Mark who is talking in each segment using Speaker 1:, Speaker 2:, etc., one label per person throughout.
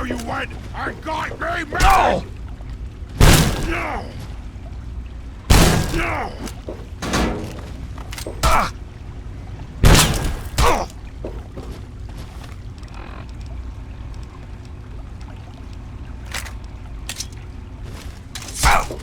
Speaker 1: how you went and got me mad!
Speaker 2: No!
Speaker 1: No! No!
Speaker 2: Ah! Oh! Ow!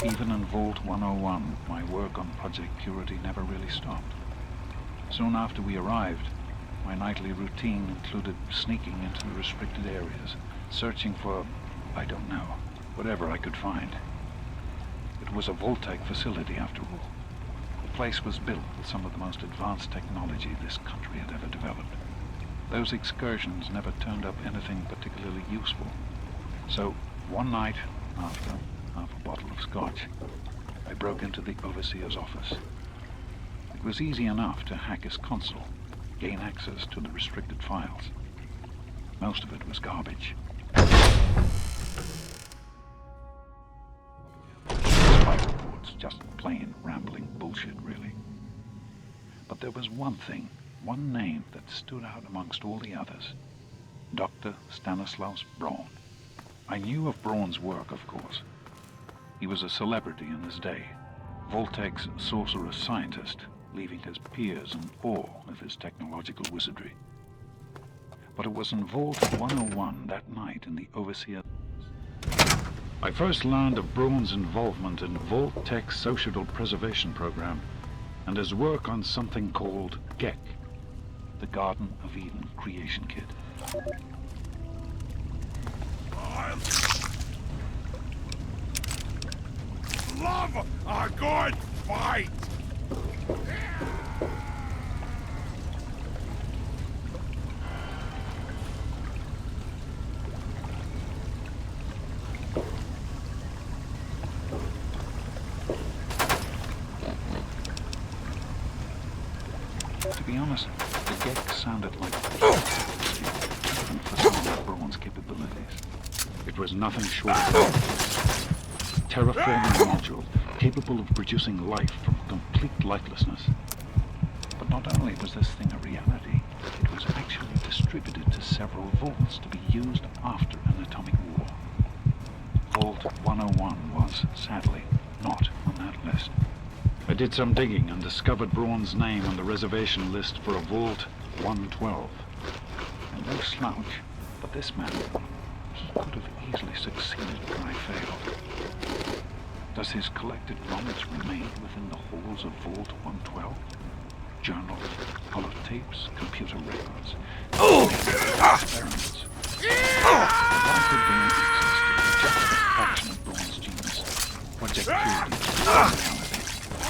Speaker 3: Even in Vault 101, my work on Project Purity never really stopped. Soon after we arrived, my nightly routine included sneaking into the restricted areas, searching for, I don't know, whatever I could find. It was a Vault-Tec facility after all. The place was built with some of the most advanced technology this country had ever developed. Those excursions never turned up anything particularly useful. So, one night, after half a bottle of scotch, I broke into the overseer's office. It was easy enough to hack his console, gain access to the restricted files. Most of it was garbage. Spy reports, just plain rambling bullshit, really. But there was one thing, one name that stood out amongst all the others. Dr. Stanislaus Braun. I knew of Braun's work, of course. He was a celebrity in his day, Vault-Tec's sorcerous scientist, leaving his peers in awe of his technological wizardry. But it was in Vault 101 that night in the Overseer I first learned of Braun's involvement in Vault-Tec's social preservation program and his work on something called GECK, the Garden of Eden Creation Kit.
Speaker 1: Love a good fight!
Speaker 3: To be honest, the GECK sounded like for some of Braun's capabilities. It was nothing short of terraforming module capable of producing life from complete lifelessness. But not only was this thing a reality, it was actually distributed to several vaults to be used after an atomic war. Vault 101 was, sadly, not on that list. I did some digging and discovered Braun's name on the reservation list for a Vault 112. And no slouch, but this man, he could have easily succeeded where I failed. Does his collected knowledge remain within the halls of Vault 112? Journals, holotapes, computer records, experiments. If I could gain access to just a fraction of Braun's genius, Project Purity is a reality.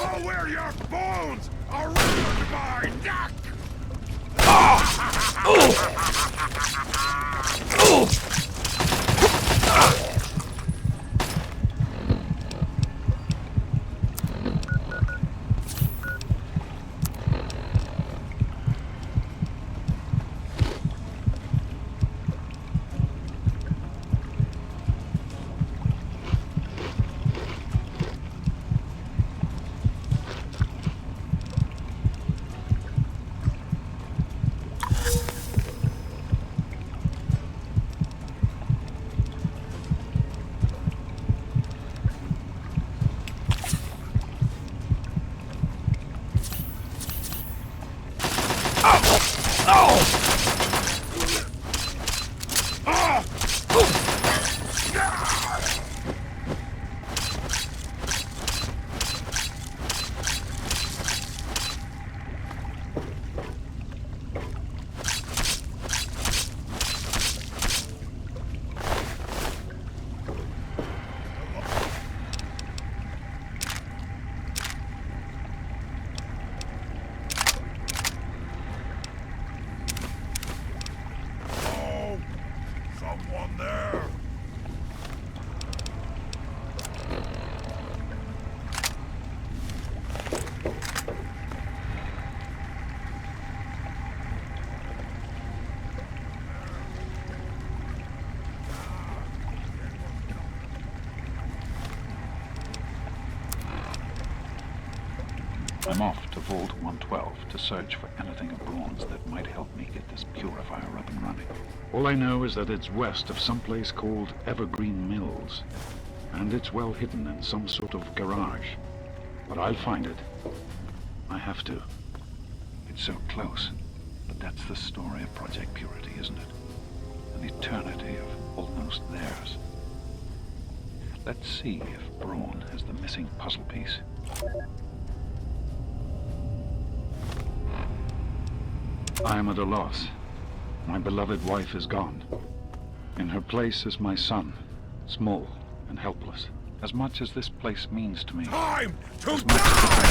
Speaker 1: I'll wear your bones around my neck! Oh, someone there.
Speaker 3: I'm off to Vault 112 to search for anything of bronze that might help me get this purifier up and running. All I know is that it's west of some place called Evergreen Mills, and it's well hidden in some sort of garage. But I'll find it. I have to. It's so close, but that's the story of Project Purity, isn't it? An eternity of almost theirs. Let's see if Braun has the missing puzzle piece. I am at a loss. My beloved wife is gone. In her place is my son, small and helpless. As much as this place means to me,
Speaker 1: Time to
Speaker 3: as much
Speaker 1: die!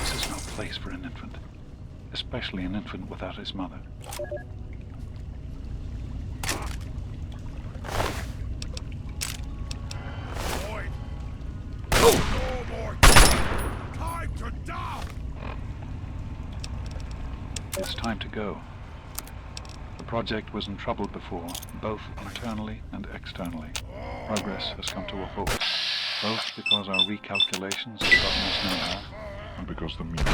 Speaker 3: this is no place for an infant, especially an infant without his mother.
Speaker 1: Boy. No more time to die!
Speaker 3: It's time to go. The project was in trouble before, both internally and externally. Progress has come to a halt, both because our recalculations have gotten us nowhere, and because the media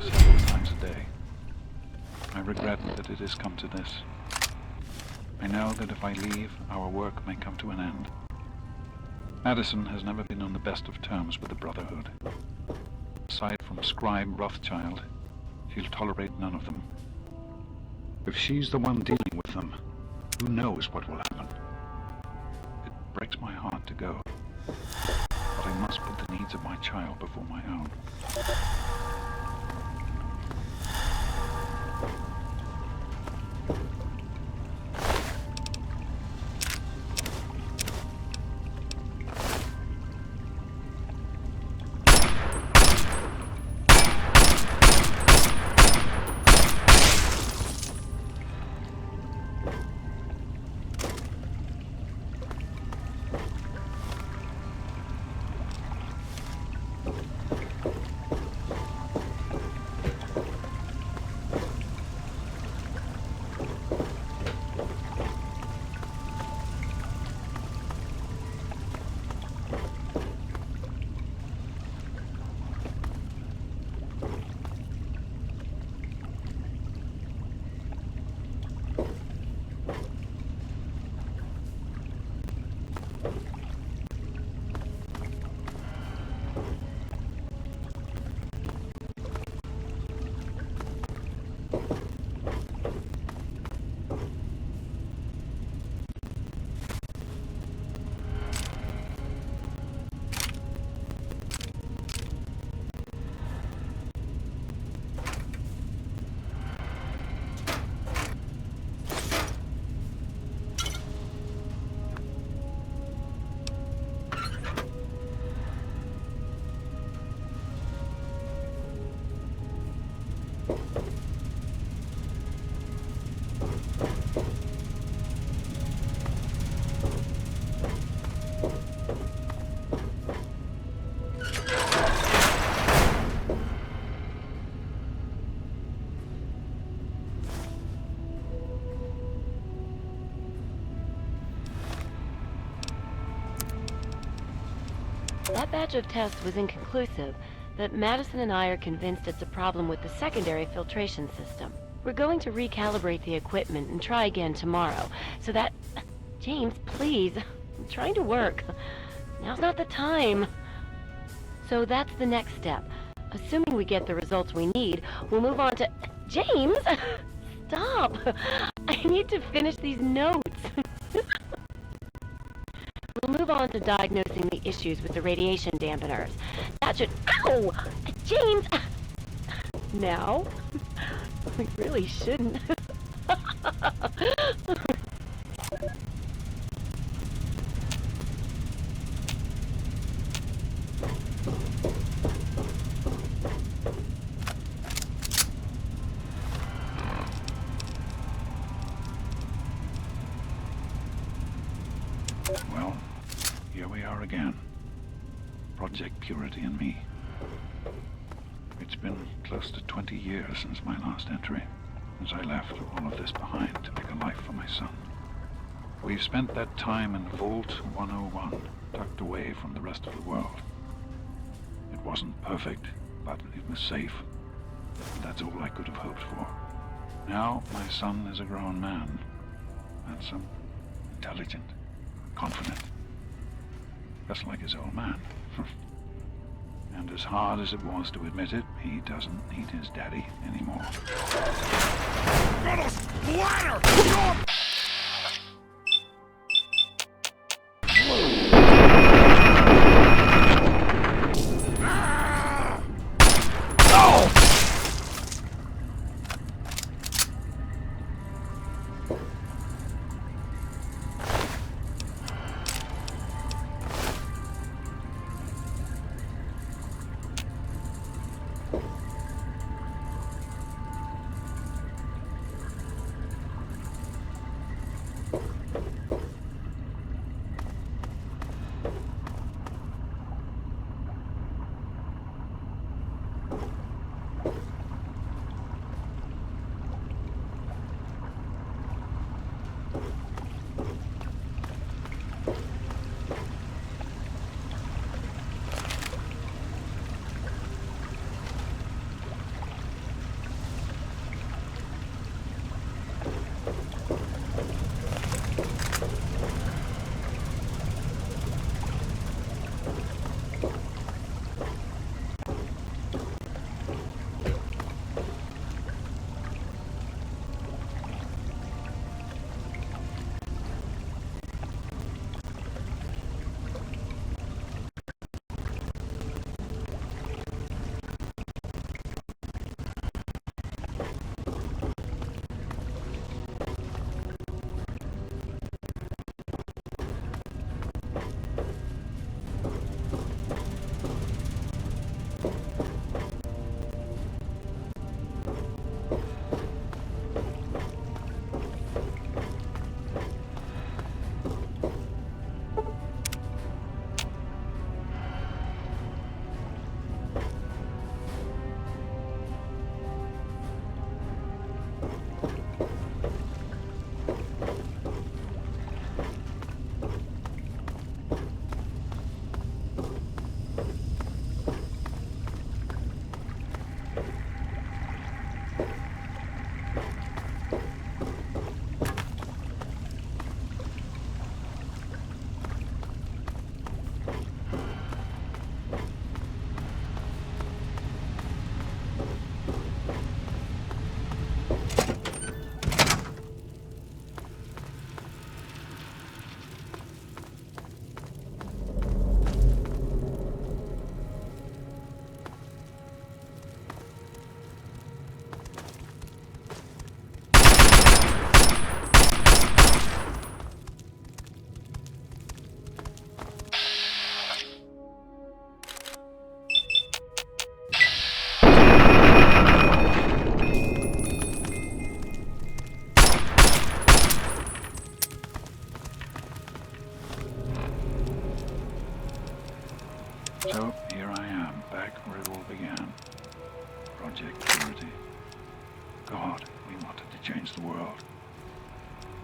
Speaker 3: several times a day. I regret that it has come to this. I know that if I leave, our work may come to an end. Madison has never been on the best of terms with the Brotherhood. Aside from Scribe Rothschild, she'll tolerate none of them. If she's the one dealing with them, who knows what will happen? It breaks my heart to go, but I must put the needs of my child before my own.
Speaker 2: That batch of tests was inconclusive, but Madison and I are convinced it's a problem with the secondary filtration system. We're going to recalibrate the equipment and try again tomorrow, so that... James, please. I'm trying to work. Now's not the time. So that's the next step. Assuming we get the results we need, we'll move on to... James! Stop! I need to finish these notes. We'll move on to diagnosing the issues with the radiation dampeners. That should... Ow! James! Now? We really shouldn't.
Speaker 3: Well, here we are again. Project Purity and me. It's been close to 20 years since my last entry, as I left all of this behind to make a life for my son. We've spent that time in Vault 101, tucked away from the rest of the world. It wasn't perfect, but it was safe. And that's all I could have hoped for. Now, my son is a grown man. Handsome, intelligent, confident. Just like his old man. And as hard as it was to admit it, he doesn't need his daddy anymore.
Speaker 1: Gonna splatter your...
Speaker 3: So, here I am, back where it all began. Project Purity. God, we wanted to change the world.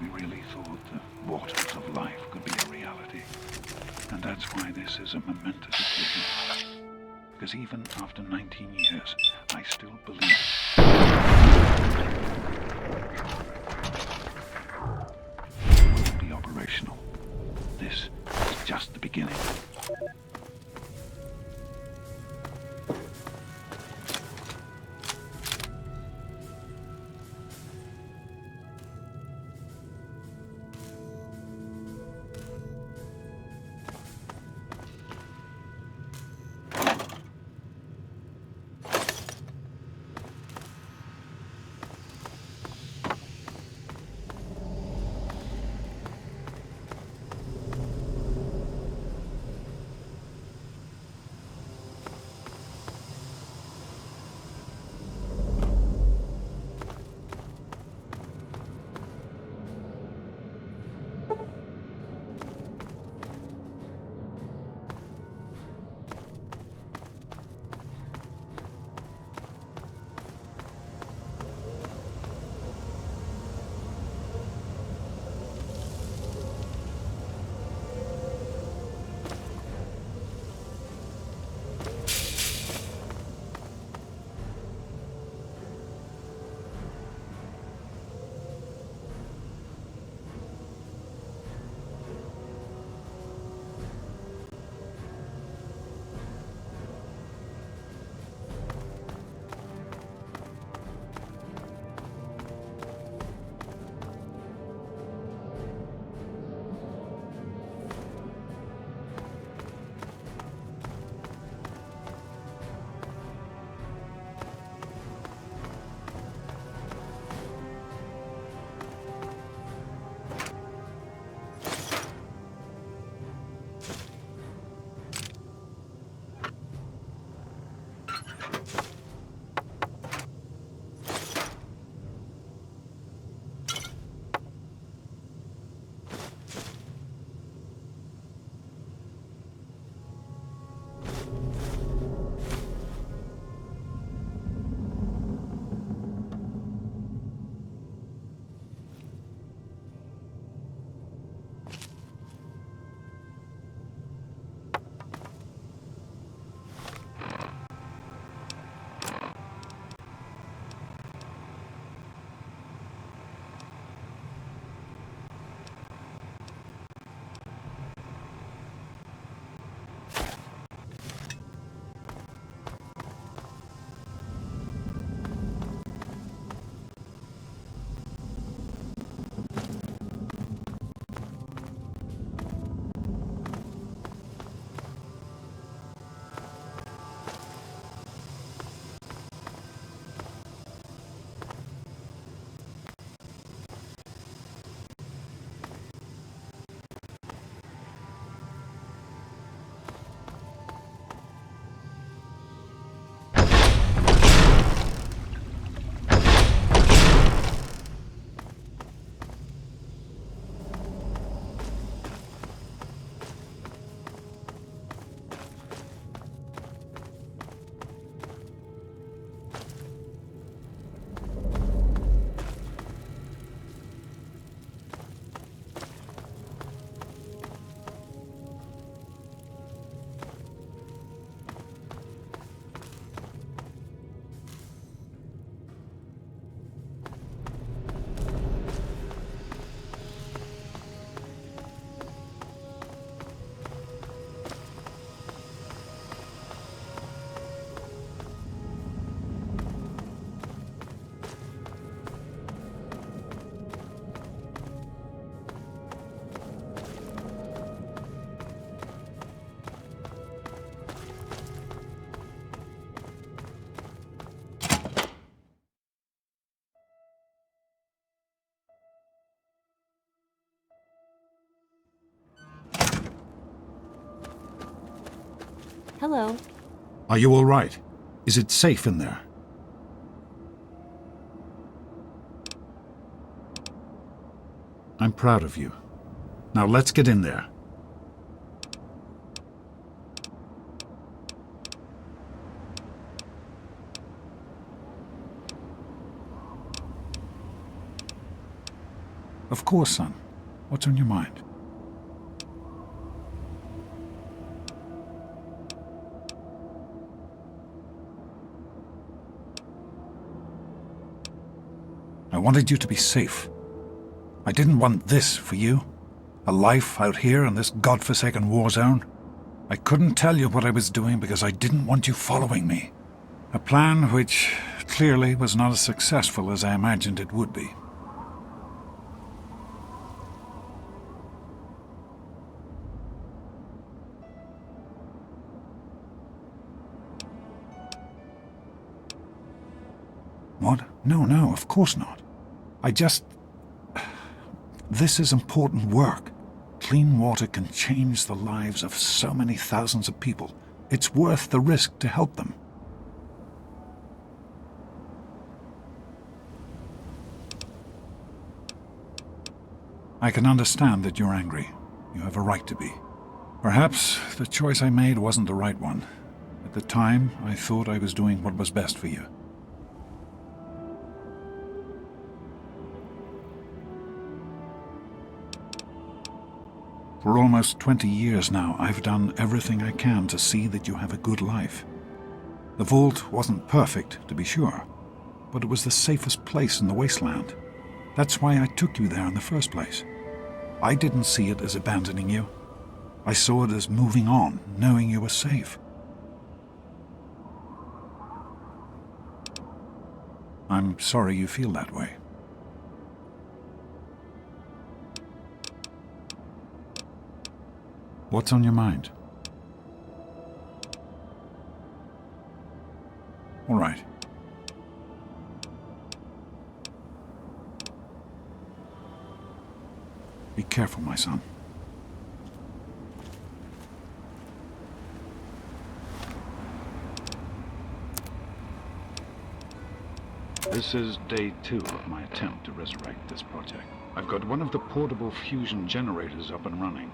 Speaker 3: We really thought the waters of life could be a reality. And that's why this is a momentous occasion. Because even after 19 years, I still believe it will be operational. This is just the beginning.
Speaker 2: Hello.
Speaker 4: Are you all right? Is it safe in there? I'm proud of you. Now let's get in there. Of course, son. What's on your mind? I wanted you to be safe. I didn't want this for you. A life out here in this godforsaken war zone. I couldn't tell you what I was doing because I didn't want you following me. A plan which clearly was not as successful as I imagined it would be. What? No, of course not. This is important work. Clean water can change the lives of so many thousands of people. It's worth the risk to help them. I can understand that you're angry. You have a right to be. Perhaps the choice I made wasn't the right one. At the time, I thought I was doing what was best for you. For almost 20 years now, I've done everything I can to see that you have a good life. The vault wasn't perfect, to be sure, but it was the safest place in the wasteland. That's why I took you there in the first place. I didn't see it as abandoning you. I saw it as moving on, knowing you were safe. I'm sorry you feel that way. What's on your mind? All right. Be careful, my son.
Speaker 3: This is day 2 of my attempt to resurrect this project. I've got one of the portable fusion generators up and running,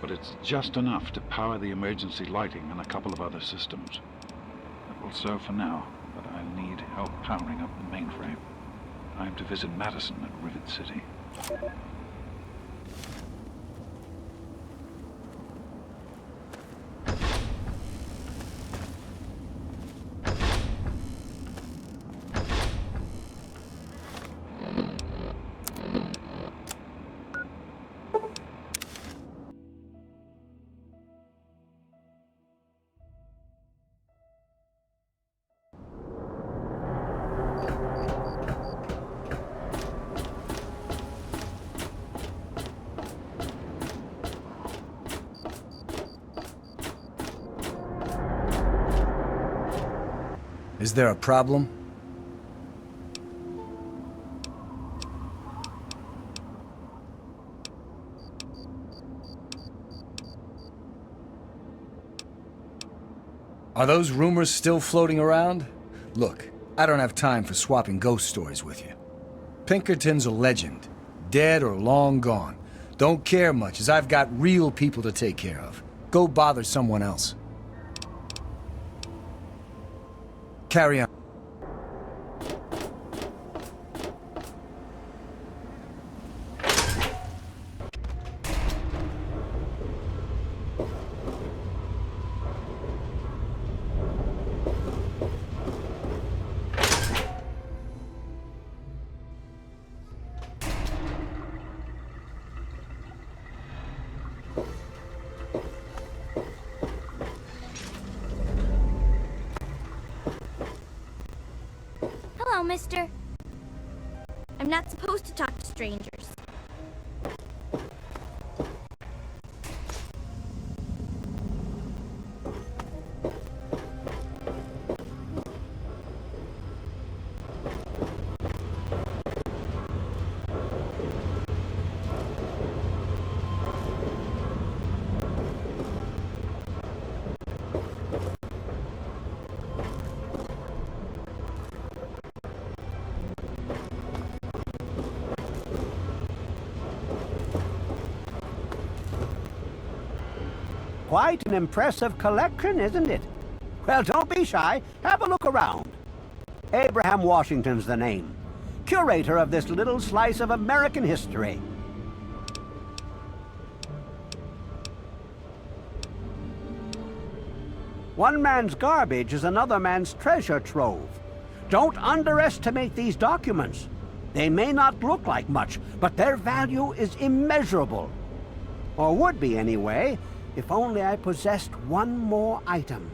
Speaker 3: but it's just enough to power the emergency lighting and a couple of other systems. That will serve for now, but I'll need help powering up the mainframe. Time to visit Madison at Rivet City.
Speaker 5: Is there a problem? Are those rumors still floating around? Look, I don't have time for swapping ghost stories with you. Pinkerton's a legend, dead or long gone. Don't care much, as I've got real people to take care of. Go bother someone else. Carry on.
Speaker 6: Hello, mister. I'm not supposed to talk to strangers.
Speaker 7: quite an impressive collection, isn't it? Well, don't be shy. Have a look around. Abraham Washington's the name. Curator of this little slice of American history. One man's garbage is another man's treasure trove. Don't underestimate these documents. They may not look like much, but their value is immeasurable. Or would be anyway, if only I possessed one more item.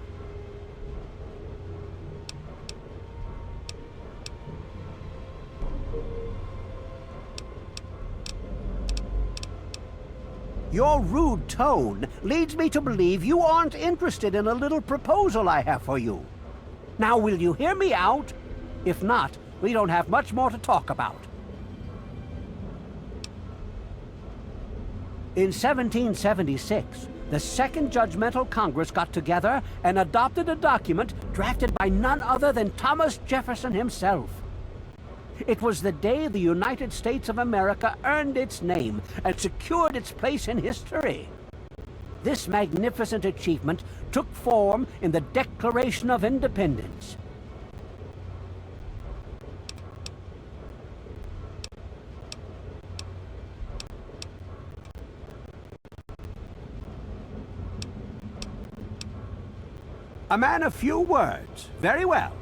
Speaker 7: Your rude tone leads me to believe you aren't interested in a little proposal I have for you. Now, will you hear me out? If not, we don't have much more to talk about. In 1776, the Second Judgmental Congress got together and adopted a document drafted by none other than Thomas Jefferson himself. It was the day the United States of America earned its name and secured its place in history. This magnificent achievement took form in the Declaration of Independence. A man of few words. Very well.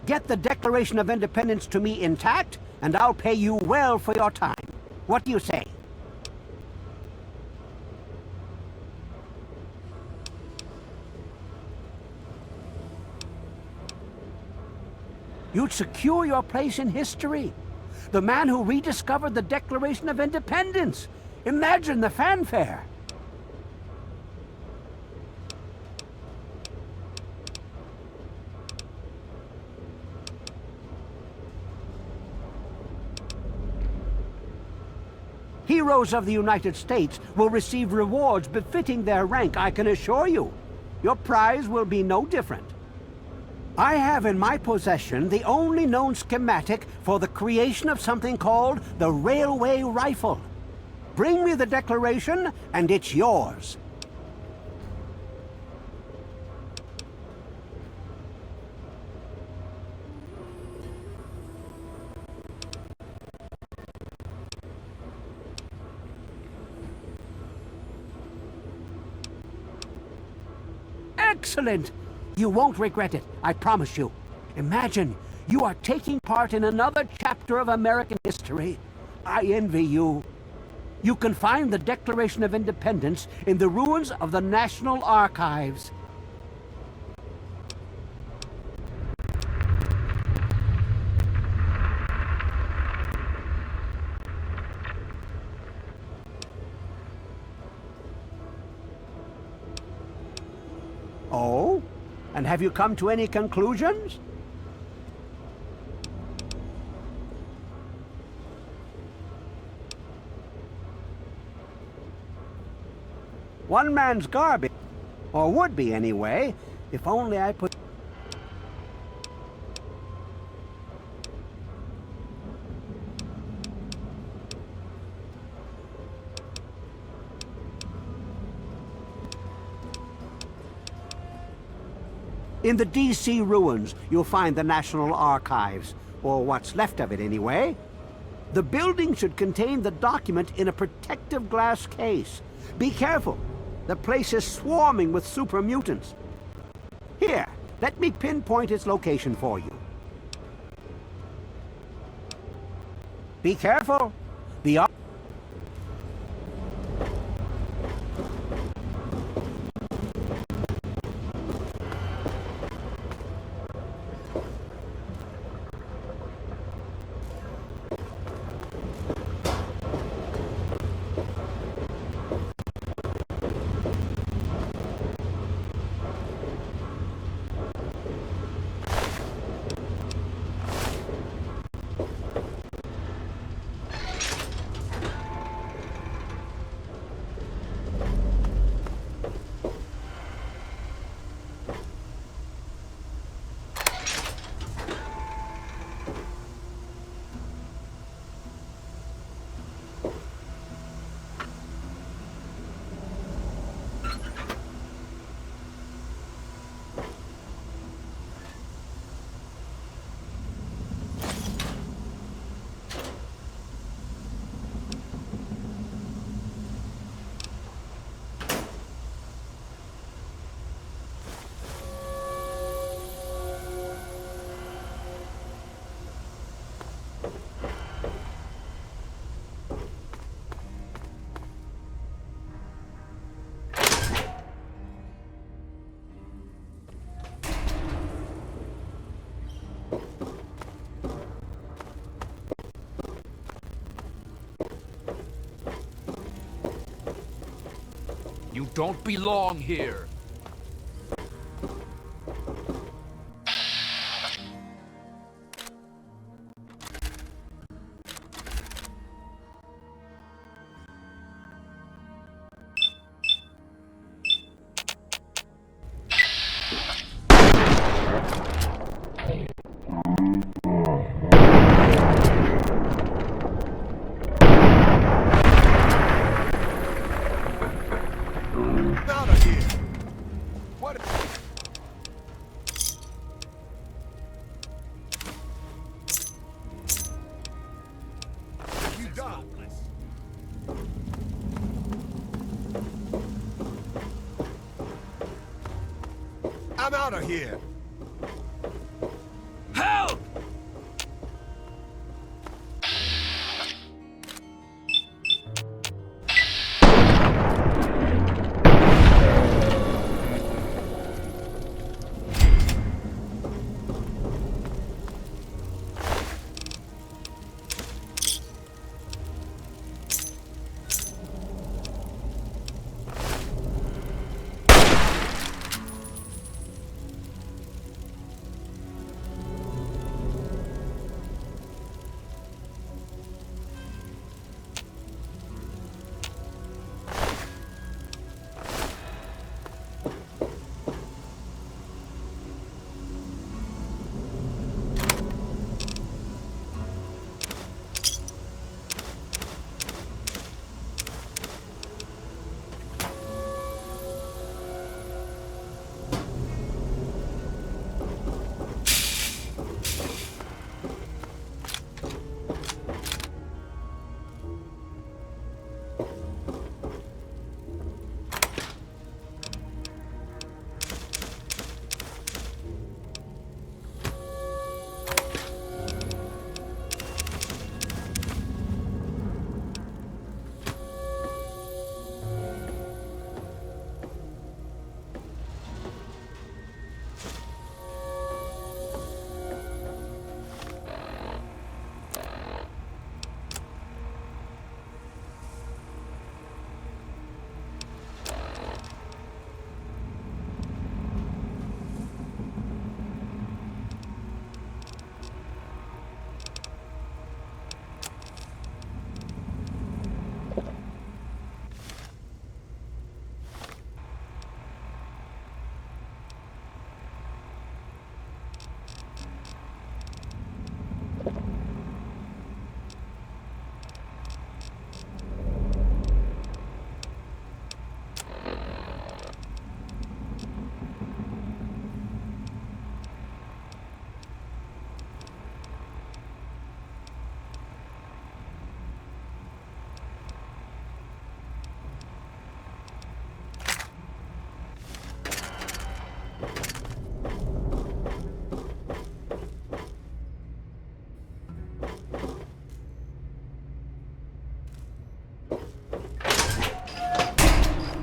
Speaker 7: Get the Declaration of Independence to me intact, and I'll pay you well for your time. What do you say? You'd secure your place in history. The man who rediscovered the Declaration of Independence. Imagine the fanfare. Heroes of the United States will receive rewards befitting their rank, I can assure you. Your prize will be no different. I have in my possession the only known schematic for the creation of something called the railway rifle. Bring me the Declaration, and it's yours. Excellent! You won't regret it, I promise you. Imagine, you are taking part in another chapter of American history. I envy you. You can find the Declaration of Independence in the ruins of the National Archives. Oh? And have you come to any conclusions? One man's garbage, or would be anyway, if only I put... In the D.C. ruins, you'll find the National Archives, or what's left of it anyway. The building should contain the document in a protective glass case. Be careful. The place is swarming with super mutants. Here, let me pinpoint its location for you. Be careful. The
Speaker 8: don't belong here.
Speaker 1: Out of here! What? You done? I'm out of here!
Speaker 8: Help!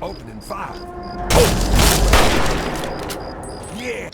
Speaker 1: Opening fire! Yeah!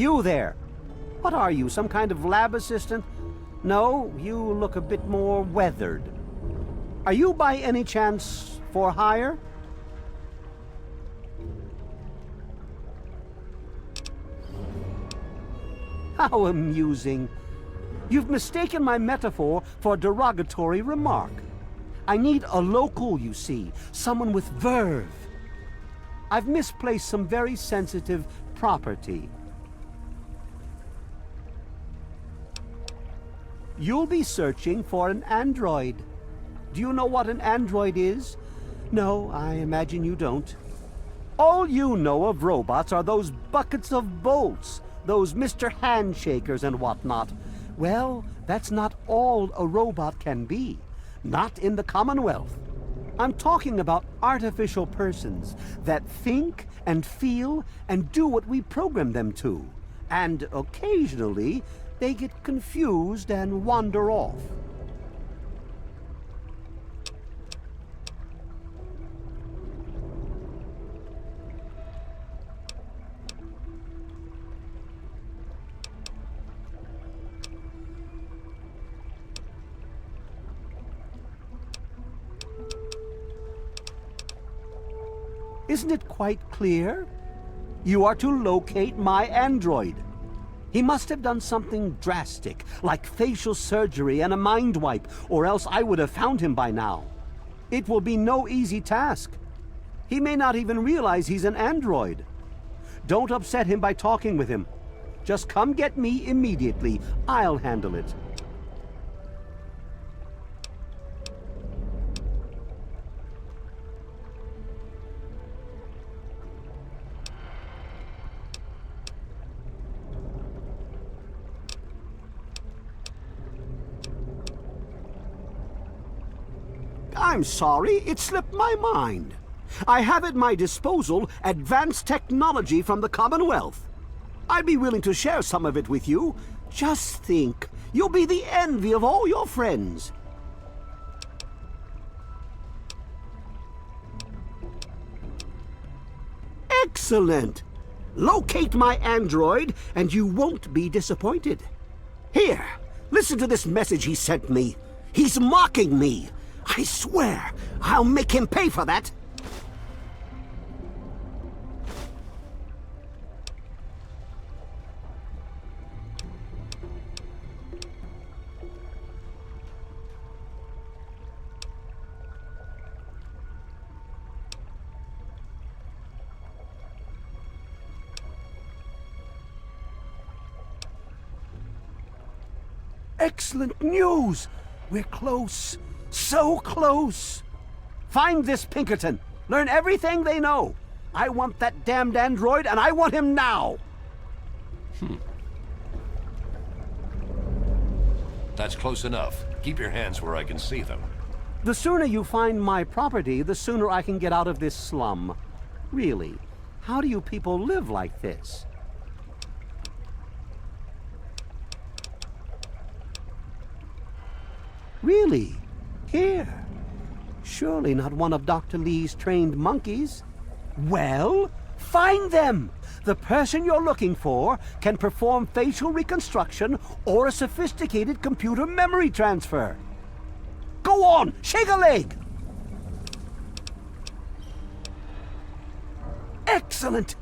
Speaker 7: You there! What are you, some kind of lab assistant? No, you look a bit more weathered. Are you by any chance for hire? How amusing. You've mistaken my metaphor for a derogatory remark. I need a local, you see, someone with verve. I've misplaced some very sensitive property. You'll be searching for an android. Do you know what an android is? No, I imagine you don't. All you know of robots are those buckets of bolts, those Mr. Handshakers and whatnot. Well, that's not all a robot can be. Not in the Commonwealth. I'm talking about artificial persons that think and feel and do what we program them to. And occasionally, they get confused and wander off. Isn't it quite clear? You are to locate my android. He must have done something drastic, like facial surgery and a mind wipe, or else I would have found him by now. It will be no easy task. He may not even realize he's an android. Don't upset him by talking with him. Just come get me immediately. I'll handle it. I'm sorry, it slipped my mind. I have at my disposal advanced technology from the Commonwealth. I'd be willing to share some of it with you. Just think, you'll be the envy of all your friends. Excellent! Locate my android, and you won't be disappointed. Here, listen to this message he sent me. He's mocking me. I swear, I'll make him pay for that. Excellent news! We're close. So close! Find this Pinkerton. Learn everything they know. I want that damned android, and I want him now!
Speaker 8: That's close enough. Keep your hands where I can see them.
Speaker 7: The sooner you find my property, the sooner I can get out of this slum. Really, how do you people live like this? Really? Here? Surely not one of Dr. Lee's trained monkeys. Well, find them! The person you're looking for can perform facial reconstruction or a sophisticated computer memory transfer. Go on, shake a leg! Excellent!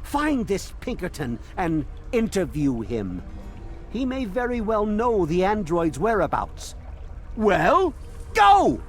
Speaker 7: Find this Pinkerton and interview him. He may very well know the android's whereabouts. Well, go!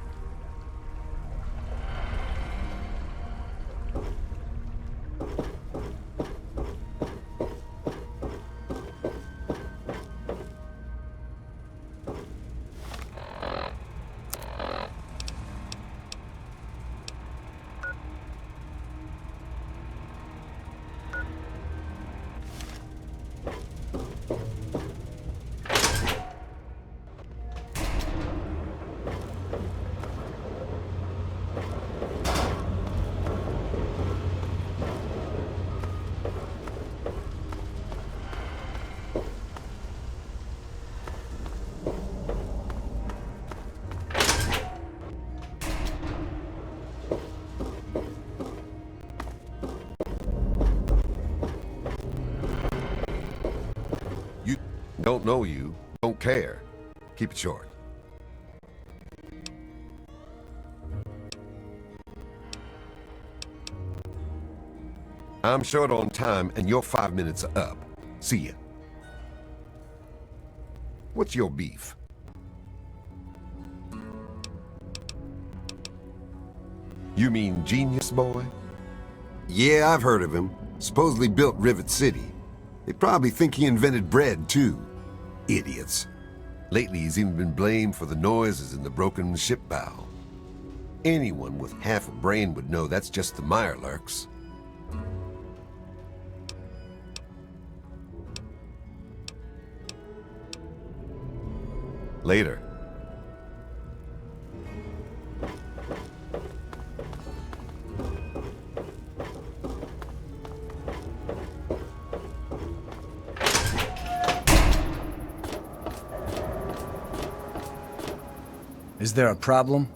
Speaker 9: Don't know you, don't care. Keep it short. I'm short on time and your 5 minutes are up. See ya. What's your beef? You mean Genius Boy?
Speaker 10: Yeah, I've heard of him. Supposedly built Rivet City. They probably think he invented bread, too. Idiots.
Speaker 9: Lately, he's even been blamed for the noises in the broken ship bow. Anyone with half a brain would know that's just the merlucks. Later.
Speaker 5: Is there a problem?